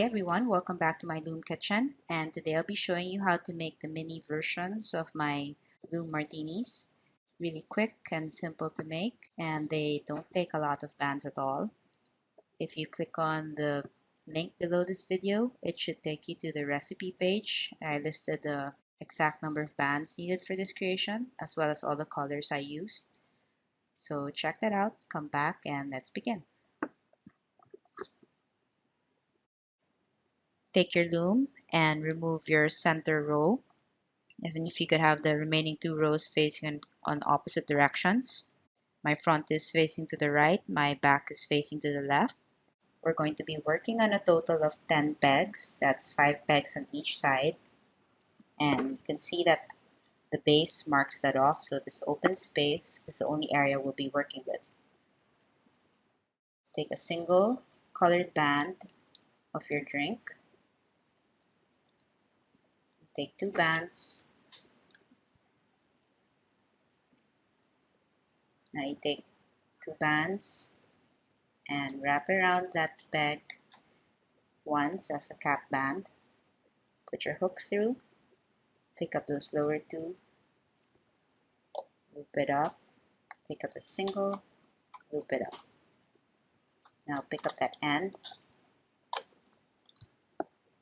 Hey everyone, welcome back to my Loom kitchen, and today I'll be showing you how to make the mini versions of my Loom Martinis. Really quick and simple to make, and they don't take a lot of bands at all. If you click on the link below this video, it should take you to the recipe page. I listed the exact number of bands needed for this creation, as well as all the colors I used. So check that out, come back, and let's begin. Take your loom and remove your center row. Even if you could have the remaining two rows facing on opposite directions. My front is facing to the right, my back is facing to the left. We're going to be working on a total of 10 pegs. That's 5 pegs on each side. And you can see that the base marks that off, so this open space is the only area we'll be working with. Take a single colored band of your drink. Take 2 bands. Now you take 2 bands and wrap around that peg once as a cap band. Put your hook through, pick up those lower 2, loop it up, pick up that single, loop it up. Now pick up that end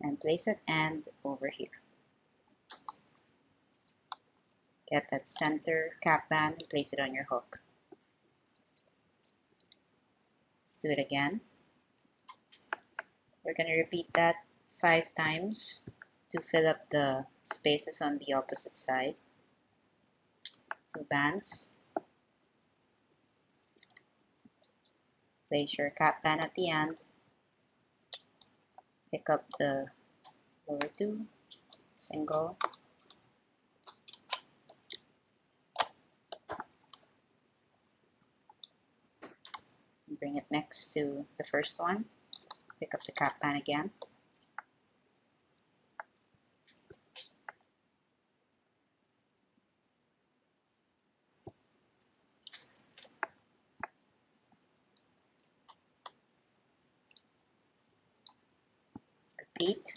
and place that end over here. Get that center cap band and place it on your hook. Let's do it again. We're going to repeat that 5 times to fill up the spaces on the opposite side. 2 bands. Place your cap band at the end. Pick up the lower 2, single. Bring it next to the first one. Pick up the cap band again. Repeat.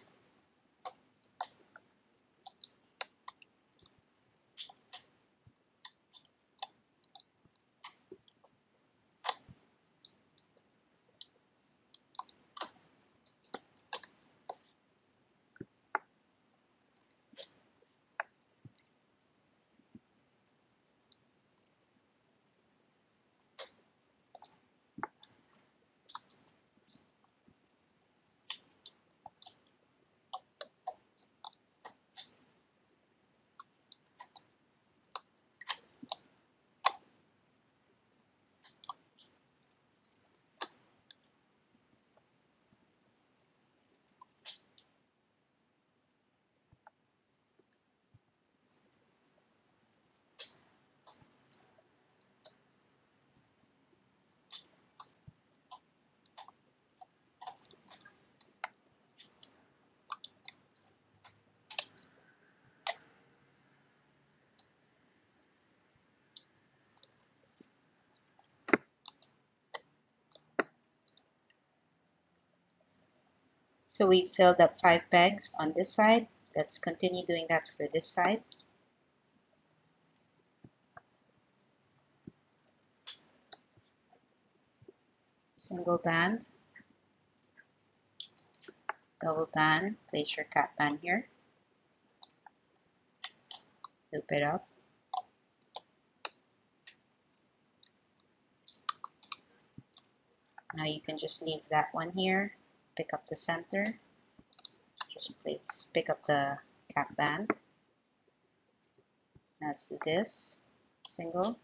So we filled up 5 pegs on this side. Let's continue doing that for this side. Single band, double band, place your cap band here, loop it up. Now you can just leave that one here, pick up the center, just pick up the cap band. Now let's do this, single,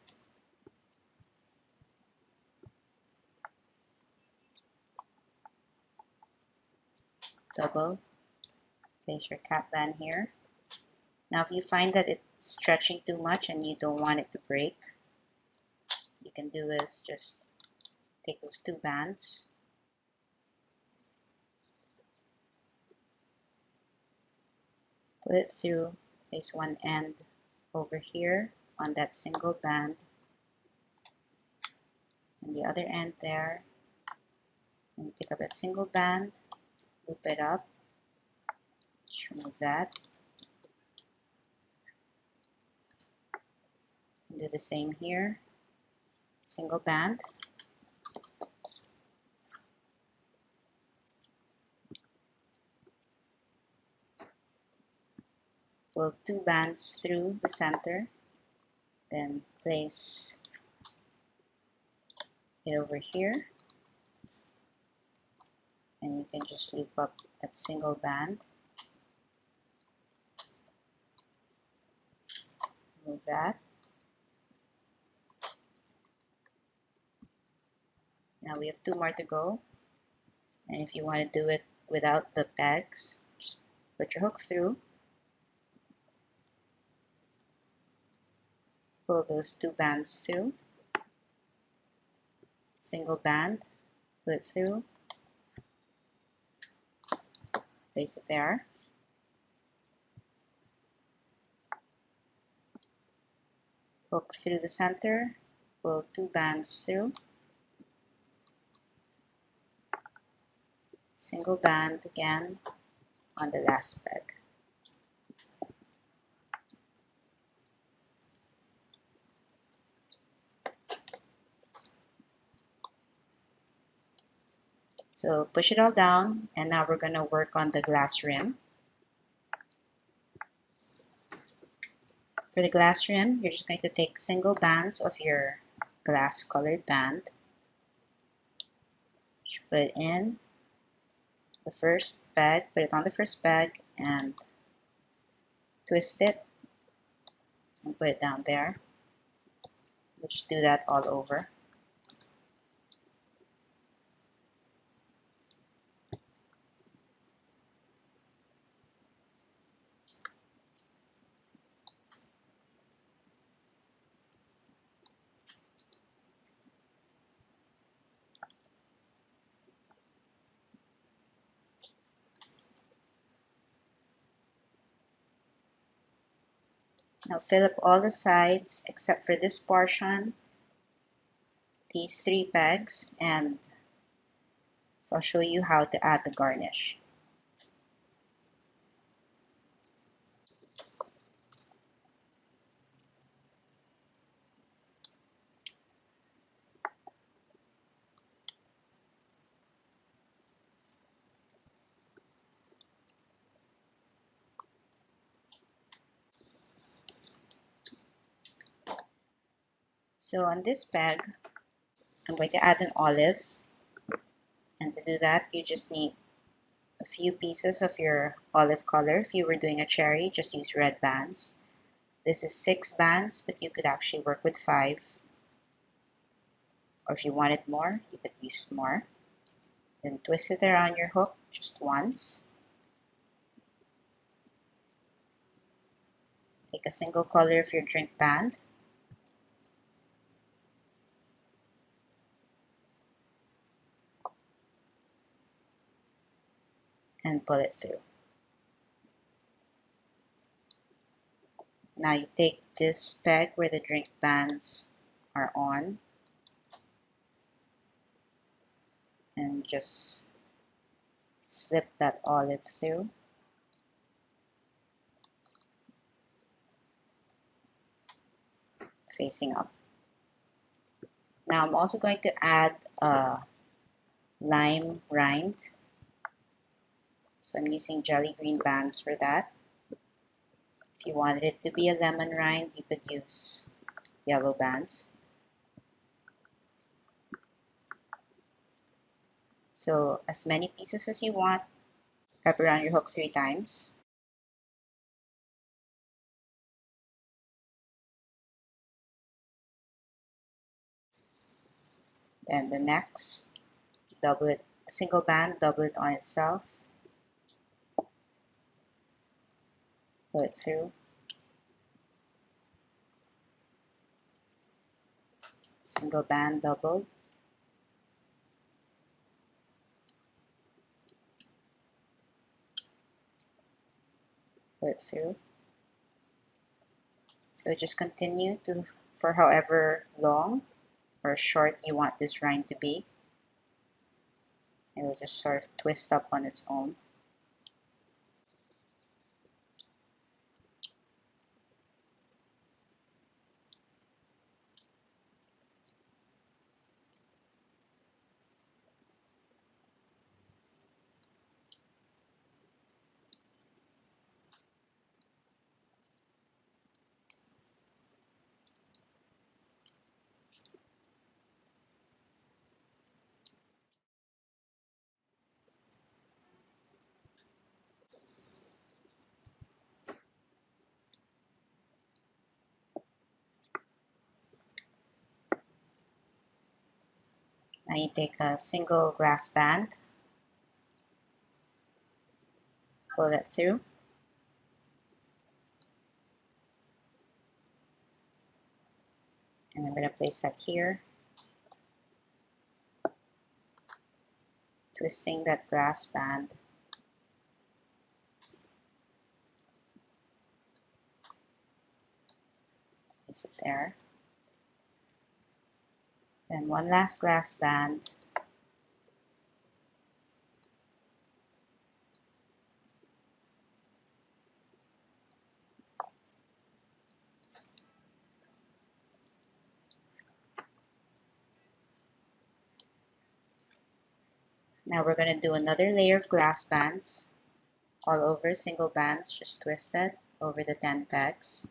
double, place your cap band here. Now if you find that it's stretching too much and you don't want it to break, you can do is just take those 2 bands, put it through, place one end over here on that single band and the other end there, and pick up that single band, loop it up, just remove that. Do the same here, single band. Pull 2 bands through the center, then place it over here, and you can just loop up that single band. Move that. Now we have 2 more to go, and if you want to do it without the pegs, just put your hook through, pull those 2 bands through, single band, pull it through, place it there. Hook through the center, pull 2 bands through, single band again on the last peg. So push it all down, and now we're going to work on the glass rim. For the glass rim, you're just going to take single bands of your glass colored band, just put it in the first peg, put it on the first peg, and twist it and put it down there. We'll just do that all over. Now fill up all the sides except for this portion, these 3 pegs, and so I'll show you how to add the garnish. So on this peg, I'm going to add an olive, and to do that, you just need a few pieces of your olive color. If you were doing a cherry, just use red bands. This is 6 bands, but you could actually work with 5. Or if you wanted more, you could use more. Then twist it around your hook just once. Take a single color of your drink band. And pull it through. Now you take this peg where the drink bands are on and just slip that olive through. Facing up. Now I'm also going to add a lime rind. So I'm using jelly green bands for that. If you wanted it to be a lemon rind, you could use yellow bands. So as many pieces as you want, wrap around your hook 3 times. Then the next, double it, a single band, double it on itself. Pull it through. Single band, double. Pull it through. So just continue to for however long or short you want this rind to be. It'll just sort of twist up on its own. Now you take a single glass band, pull it through, and I'm going to place that here, twisting that glass band. Place it there. Then one last glass band. Now we're going to do another layer of glass bands all over, single bands, just twisted over the 10 pegs.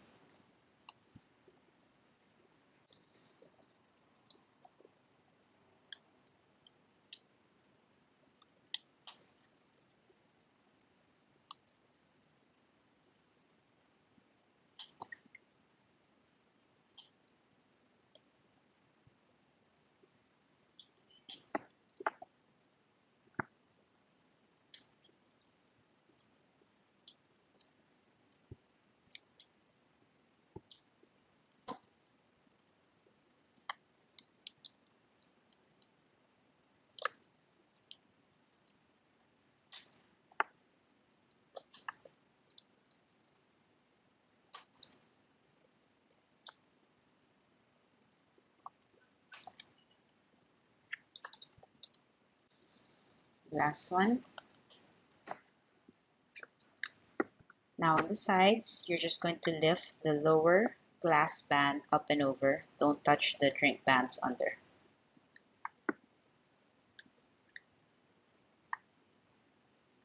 Last one. Now on the sides, you're just going to lift the lower glass band up and over. Don't touch the drink bands under.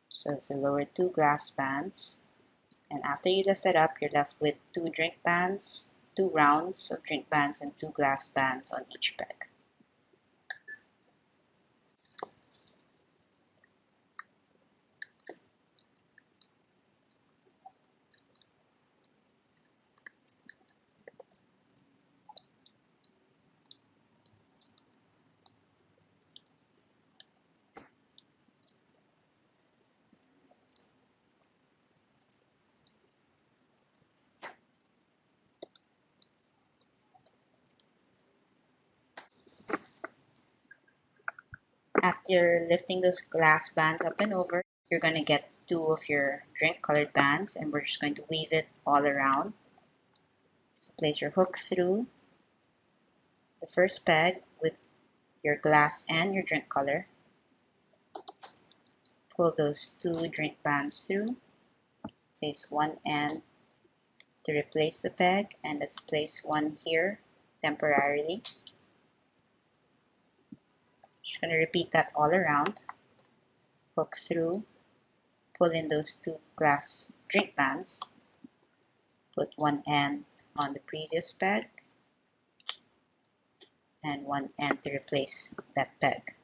So it's the lower two glass bands. And after you lift it up, you're left with two drink bands, two rounds of drink bands, and two glass bands on each peg. After lifting those glass bands up and over, you're going to get two of your drink colored bands, and we're just going to weave it all around. So place your hook through the first peg with your glass and your drink color. Pull those two drink bands through. Place one end to replace the peg, and let's place one here temporarily. Just going to repeat that all around. Hook through, pull in those two glass drink bands, put one end on the previous peg, and one end to replace that peg.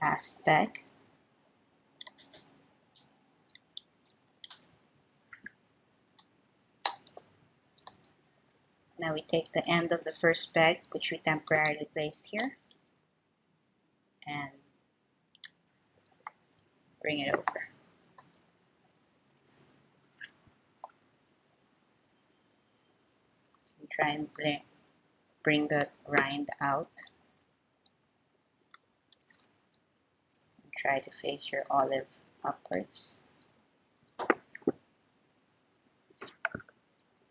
last peg. Now we take the end of the first peg, which we temporarily placed here, and bring it over. We try and bring the rind out. Try to face your olive upwards.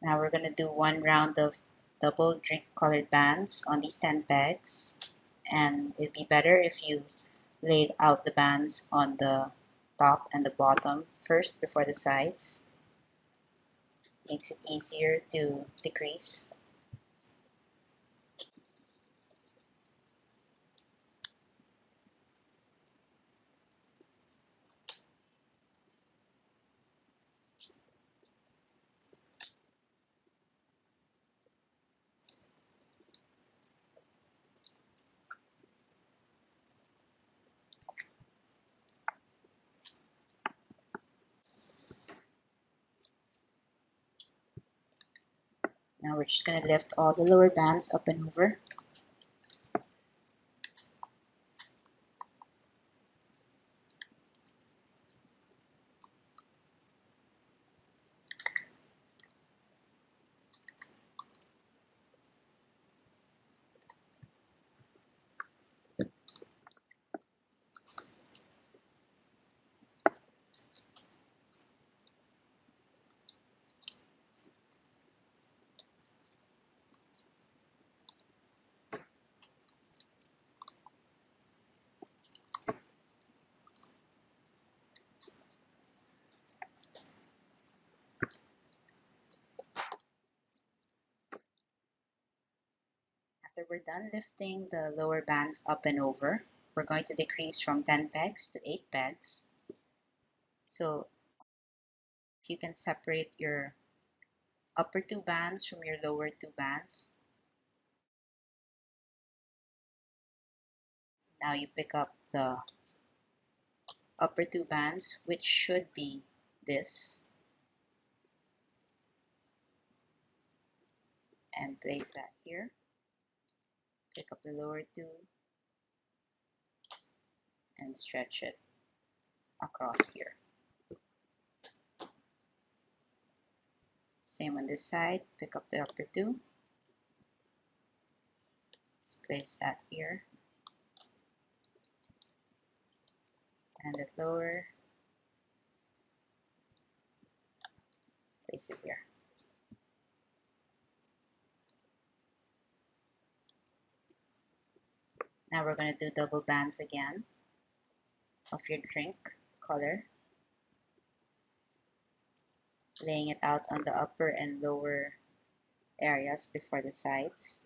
Now we're going to do one round of double drink colored bands on these 10 pegs, and it'd be better if you laid out the bands on the top and the bottom first before the sides. Makes it easier to decrease. Now we're just going to lift all the lower bands up and over. After we're done lifting the lower bands up and over, we're going to decrease from 10 pegs to 8 pegs. So if you can separate your upper 2 bands from your lower 2 bands, now you pick up the upper 2 bands, which should be this, and place that here. Pick up the lower 2 and stretch it across here. Same on this side, pick up the upper 2. Let's place that here. And the lower, place it here. Now we're going to do double bands again of your drink color, laying it out on the upper and lower areas before the sides.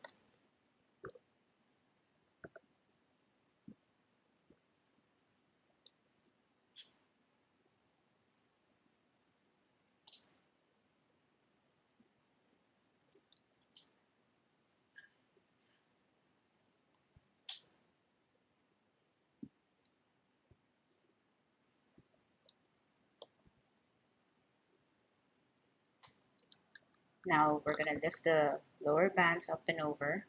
Now we're going to lift the lower bands up and over.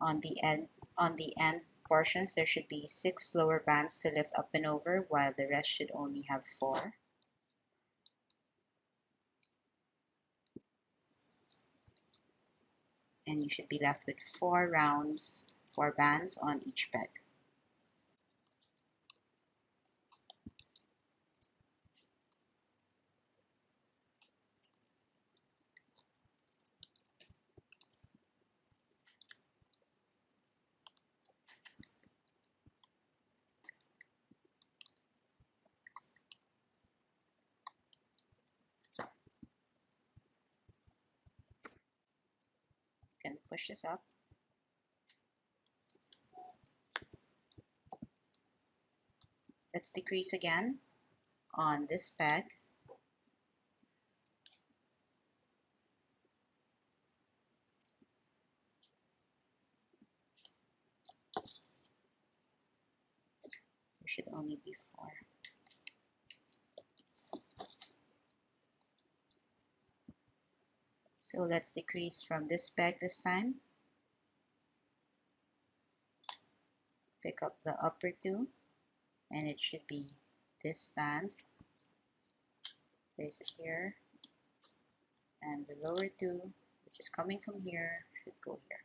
On the end portions, there should be 6 lower bands to lift up and over, while the rest should only have 4. And you should be left with 4 rounds, 4 bands on each peg. You can push this up. Let's decrease again on this peg. should only be 4. So let's decrease from this peg this time. Pick up the upper 2, and it should be this band. Place it here, and the lower 2, which is coming from here, should go here.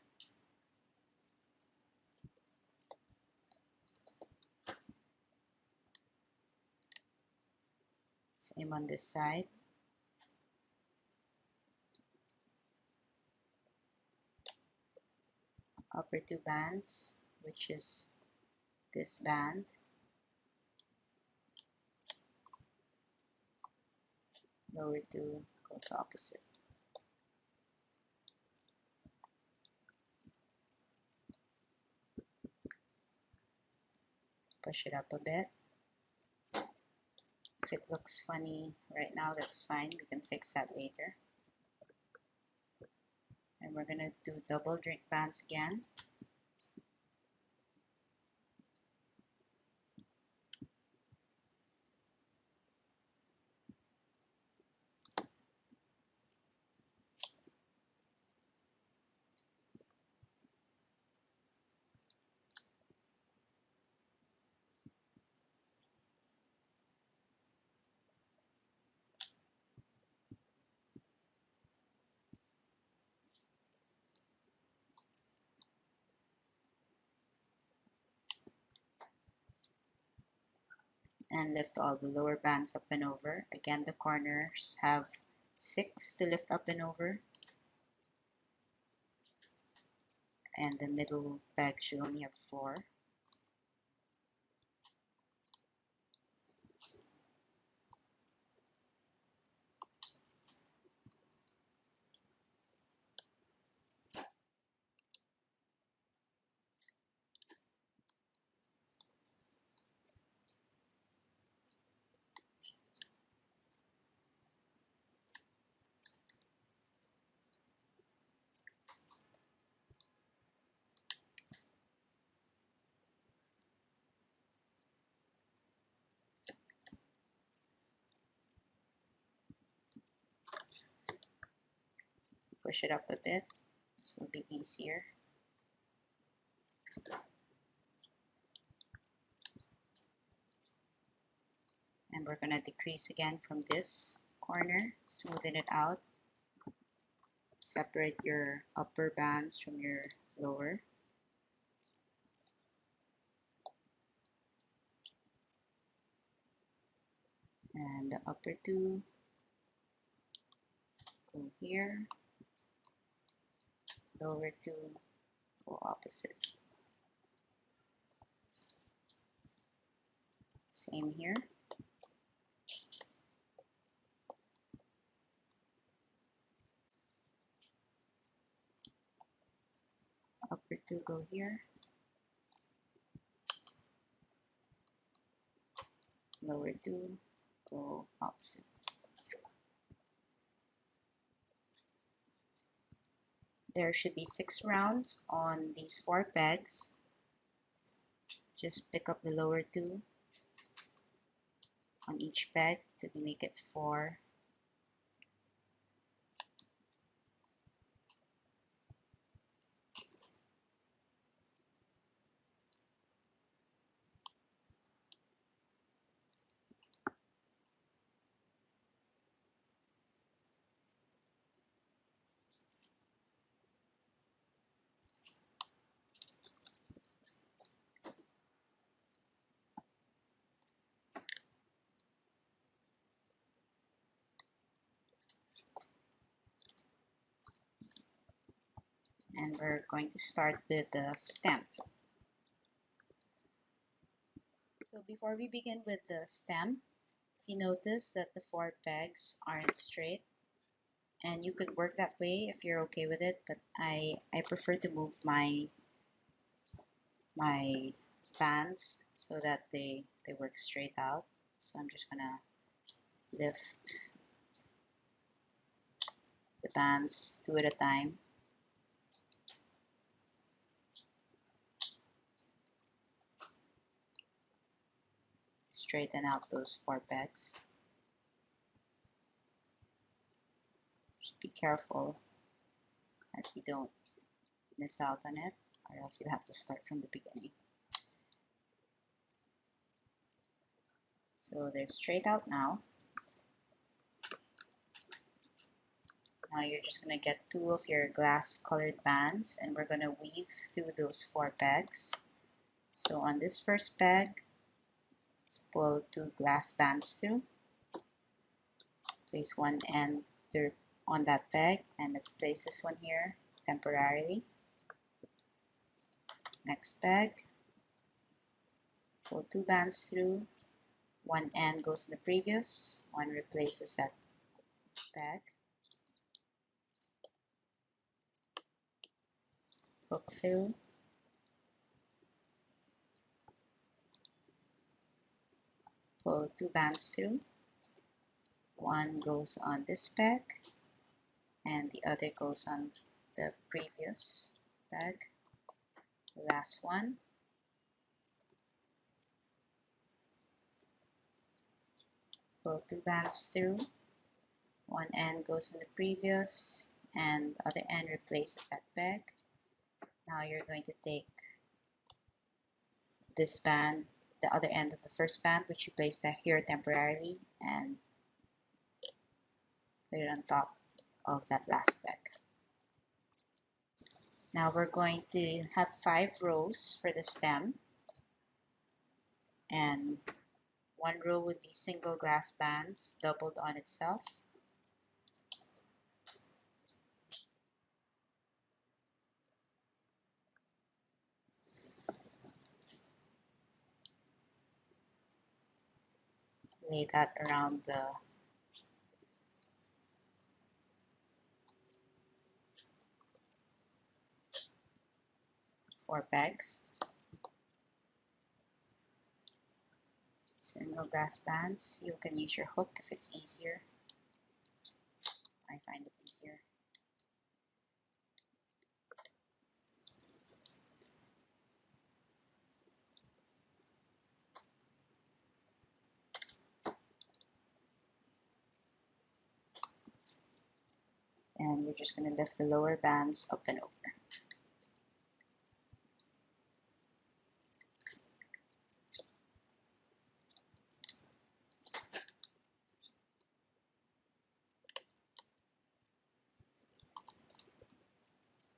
Same on this side. Upper 2 bands, which is this band. Lower 2 goes opposite. Push it up a bit. If it looks funny right now, that's fine. We can fix that later. And we're going to do double drink bands again. And lift all the lower bands up and over. Again, the corners have 6 to lift up and over. And the middle peg should only have 4. Push it up a bit, so it'll be easier. And we're going to decrease again from this corner, smoothen it out. Separate your upper bands from your lower. And the upper 2 go here. Lower 2 go opposite. Same here. Upper 2 go here. Lower 2 go opposite. There should be 6 rounds on these 4 pegs. Just pick up the lower 2 on each peg to make it 4. And we're going to start with the stem. So before we begin with the stem, if you notice that the 4 pegs aren't straight, and you could work that way if you're okay with it, but I prefer to move my bands so that they work straight out. So I'm just gonna lift the bands 2 at a time. straighten out those 4 pegs. Just be careful that you don't miss out on it, or else you'll have to start from the beginning. So they're straight out now. Now you're just going to get 2 of your glass colored bands, and we're going to weave through those 4 pegs. So on this first peg, let's pull 2 glass bands through. Place one end on that peg, and let's place this one here temporarily. Next peg, pull 2 bands through. One end goes to the previous, one replaces that peg. Hook through. Pull 2 bands through. One goes on this peg, and the other goes on the previous peg. Last one. Pull 2 bands through. One end goes in the previous, and the other end replaces that peg. Now you're going to take this band, the other end of the first band, which you placed here temporarily, and put it on top of that last peg. Now we're going to have 5 rows for the stem, and one row would be single glass bands doubled on itself. Lay that around the four pegs. Single glass bands. You can use your hook if it's easier. I find it easier. And you're just going to lift the lower bands up and over.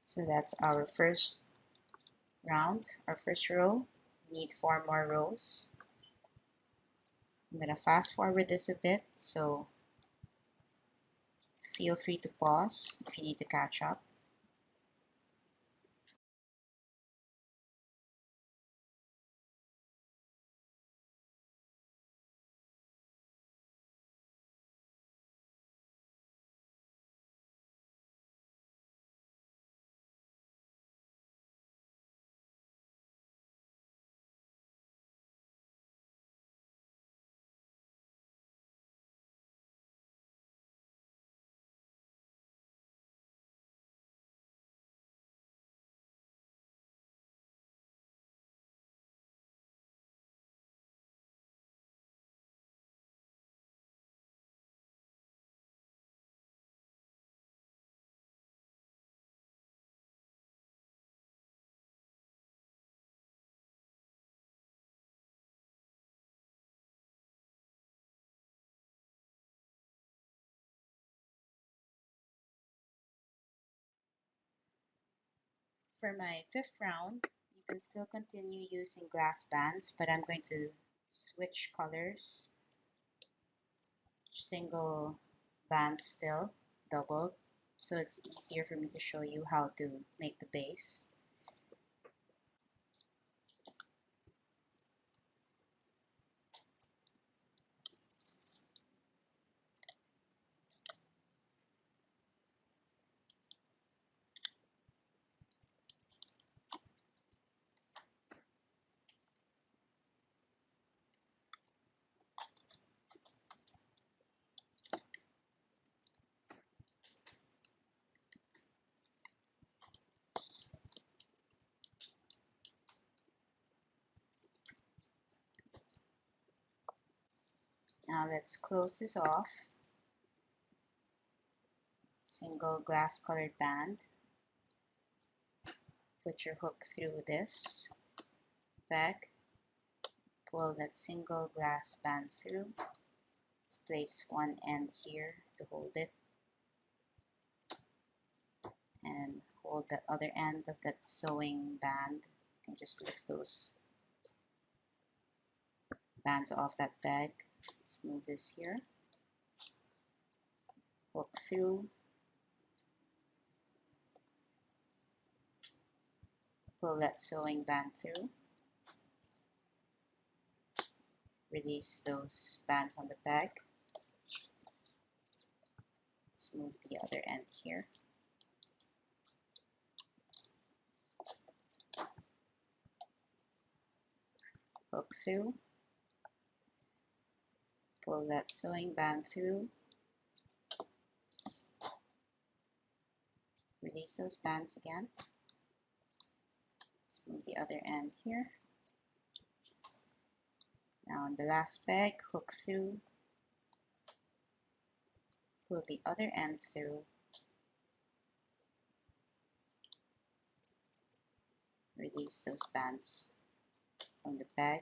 So that's our first round, our first row. We need 4 more rows. I'm going to fast forward this a bit, so feel free to pause if you need to catch up. For my 5th round, you can still continue using glass bands, but I'm going to switch colors. Single bands still, doubled, so it's easier for me to show you how to make the base. Now let's close this off. Single glass colored band. Put your hook through this peg. Pull that single glass band through. Let's place one end here to hold it. And hold that other end of that sewing band and just lift those bands off that peg. Let's move this here. Hook through. Pull that sewing band through. Release those bands on the peg. Let's move the other end here. Hook through. Pull that sewing band through. Release those bands again. Let's move the other end here. Now on the last peg, hook through. Pull the other end through. Release those bands on the peg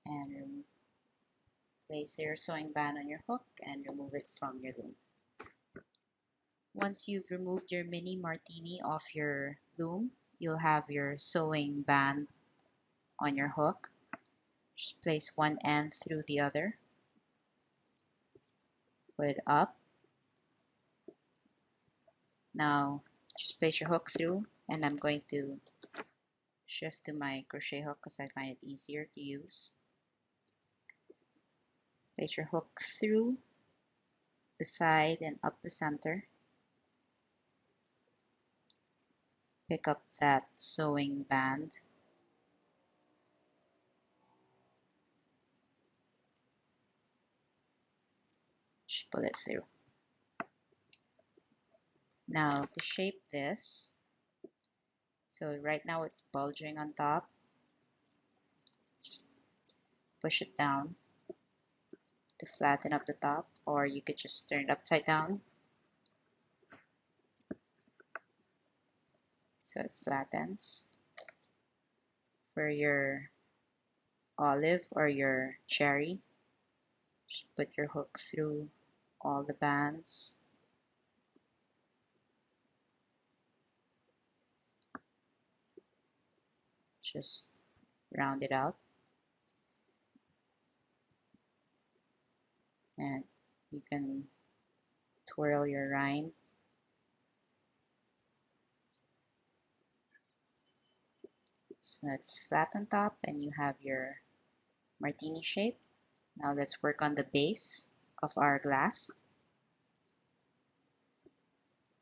and place your sewing band on your hook and remove it from your loom. Once you've removed your mini martini off your loom, you'll have your sewing band on your hook. Just place one end through the other. Put it up. Now just place your hook through, and I'm going to shift to my crochet hook because I find it easier to use. Place your hook through the side and up the center. Pick up that sewing band. Just pull it through. Now to shape this, so right now it's bulging on top. Just push it down to flatten up the top, or you could just turn it upside down so it flattens. For your olive or your cherry, just put your hook through all the bands. Just round it out, and you can twirl your rind. So that's flat on top, and you have your martini shape. Now let's work on the base of our glass.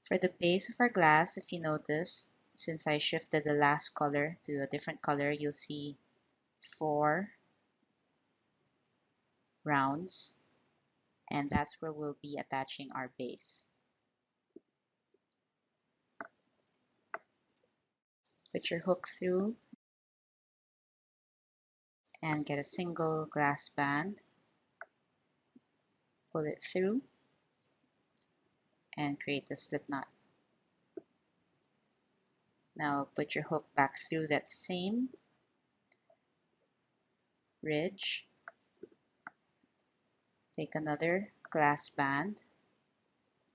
For the base of our glass, if you notice, since I shifted the last color to a different color, you'll see 4 rounds, and that's where we'll be attaching our base. Put your hook through and get a single glass band. Pull it through and create the slip knot. Now put your hook back through that same ridge. Take another glass band,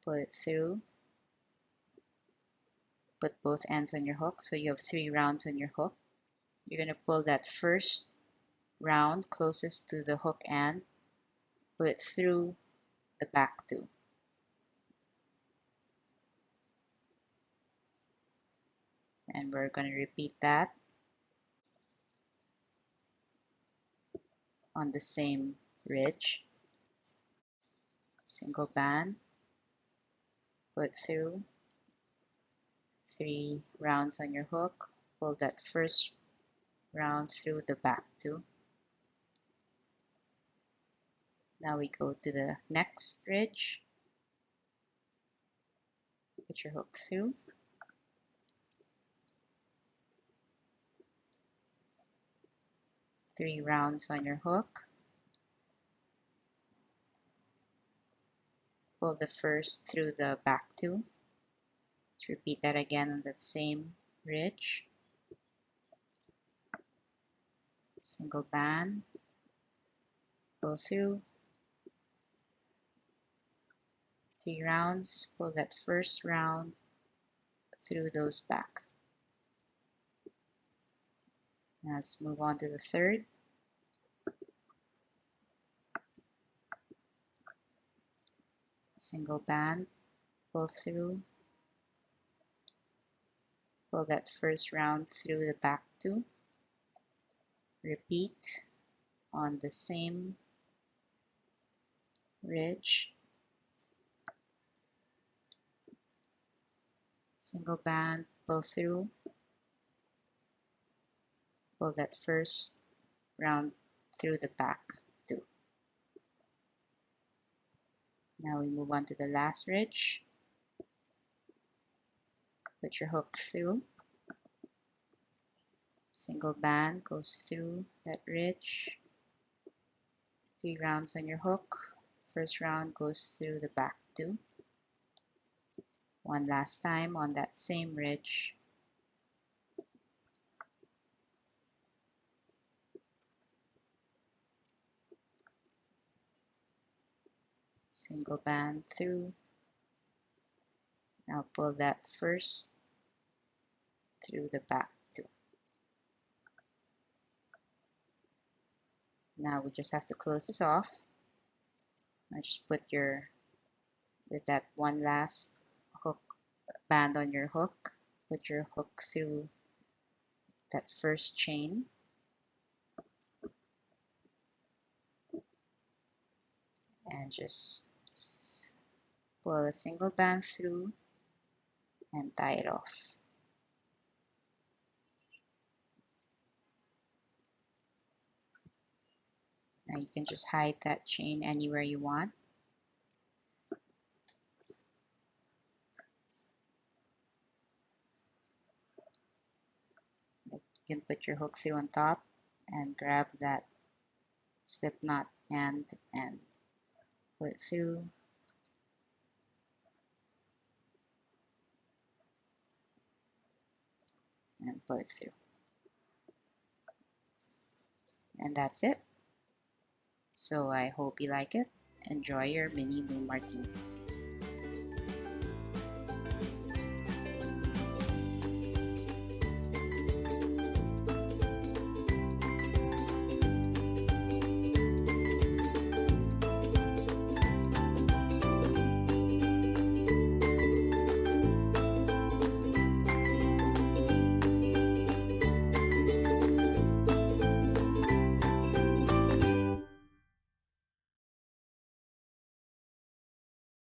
pull it through, put both ends on your hook, so you have 3 rounds on your hook. You're going to pull that first round closest to the hook end, pull it through the back 2. And we're going to repeat that on the same ridge. Single band, pull it through, 3 rounds on your hook, pull that first round through the back 2. Now we go to the next ridge. Put your hook through. 3 rounds on your hook. Pull the first through the back 2. Let's repeat that again on that same ridge. Single band, pull through, 3 rounds, pull that first round through those back. Now let's move on to the third. Single band, pull through, pull that first round through the back 2. Repeat on the same ridge. Single band, pull through, pull that first round through the back 2. Now we move on to the last ridge. Put your hook through. Single band goes through that ridge. 3 rounds on your hook. First round goes through the back 2. One last time on that same ridge. Single band through. Now pull that first through the back 2. Now we just have to close this off. Now just put with that one last hook band on your hook, put your hook through that first chain. And just pull a single band through and tie it off. Now you can just hide that chain anywhere you want. You can put your hook through on top and grab that slip knot end and pull it through. And pull it through. And that's it. So I hope you like it. Enjoy your mini Loom Martinis.